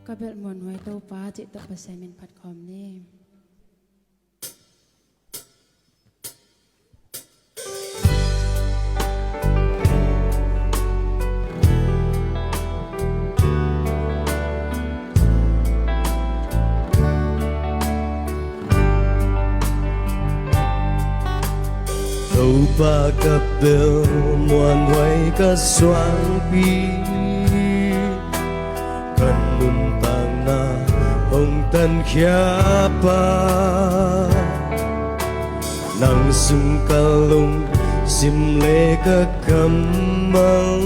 ก็เบลมวนหวยโตป้าจิตตะปะไซมินพัดคอมนี่ba cặp bèo muôn hoài cả xoang pi cần nun tang na hồng tân khia pa nang sung kalung sim le ka kam mang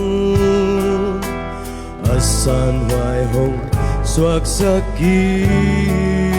asan hoài hồng xoak sakit